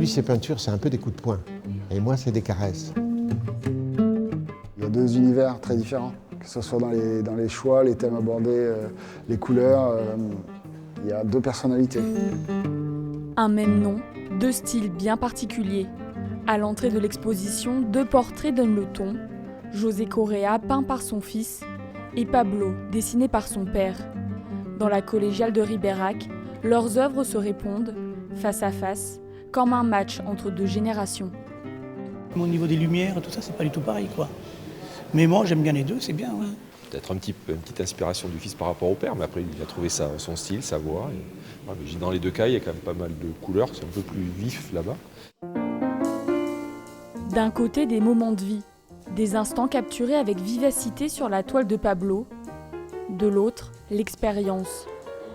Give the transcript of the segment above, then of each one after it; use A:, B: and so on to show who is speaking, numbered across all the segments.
A: Lui, ses peintures, c'est un peu des coups de poing. Et moi, c'est des caresses.
B: Il y a deux univers très différents, que ce soit dans les choix, les thèmes abordés, les couleurs. Il y a deux personnalités.
C: Un même nom, deux styles bien particuliers. À l'entrée de l'exposition, deux portraits donnent le ton. José Correa, peint par son fils, et Pablo, dessiné par son père. Dans la collégiale de Ribérac, leurs œuvres se répondent, face à face, comme un match entre deux générations.
D: Au niveau des lumières, tout ça, c'est pas du tout pareil, quoi. Mais moi, j'aime bien les deux, c'est bien. Ouais.
E: Peut-être une petite inspiration du fils par rapport au père, mais après, il a trouvé son style, sa voix. Et, dans les deux cas, il y a quand même pas mal de couleurs, c'est un peu plus vif là-bas.
C: D'un côté, des moments de vie, des instants capturés avec vivacité sur la toile de Pablo. De l'autre, l'expérience.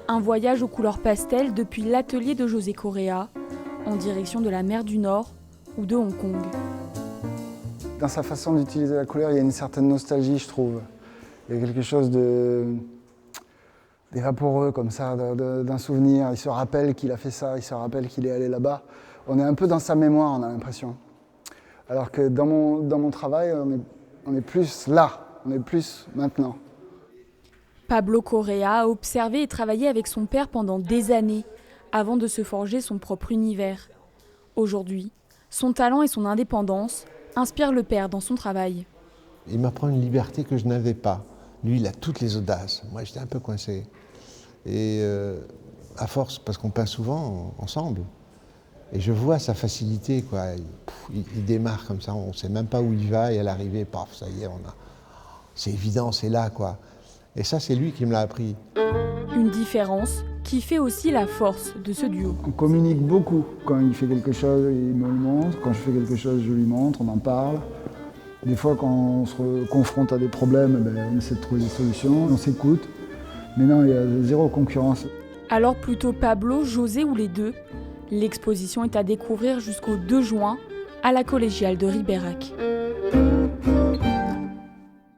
C: Un voyage aux couleurs pastel depuis l'atelier de José Correa, en direction de la mer du Nord ou de Hong Kong.
B: Dans sa façon d'utiliser la couleur, il y a une certaine nostalgie, je trouve. Il y a quelque chose des vaporeux comme ça, d'un souvenir. Il se rappelle qu'il a fait ça, il se rappelle qu'il est allé là-bas. On est un peu dans sa mémoire, on a l'impression. Alors que dans mon travail, on est plus là, on est plus maintenant.
C: Pablo Correa a observé et travaillé avec son père pendant des années, avant de se forger son propre univers. Aujourd'hui, son talent et son indépendance inspirent le père dans son travail.
A: Il m'apprend une liberté que je n'avais pas. Lui, il a toutes les audaces. Moi, j'étais un peu coincé. Et à force, parce qu'on peint souvent ensemble, et je vois sa facilité, quoi. Il démarre comme ça, on ne sait même pas où il va, et à l'arrivée, paf, ça y est, c'est évident, c'est là, quoi. Et ça, c'est lui qui me l'a appris.
C: Une différence qui fait aussi la force de ce duo.
B: On communique beaucoup. Quand il fait quelque chose, il me le montre. Quand je fais quelque chose, je lui montre, on en parle. Des fois, quand on se confronte à des problèmes, on essaie de trouver des solutions, on s'écoute. Mais non, il y a zéro concurrence.
C: Alors plutôt Pablo, José ou les deux, l'exposition est à découvrir jusqu'au 2 juin à la collégiale de Ribérac.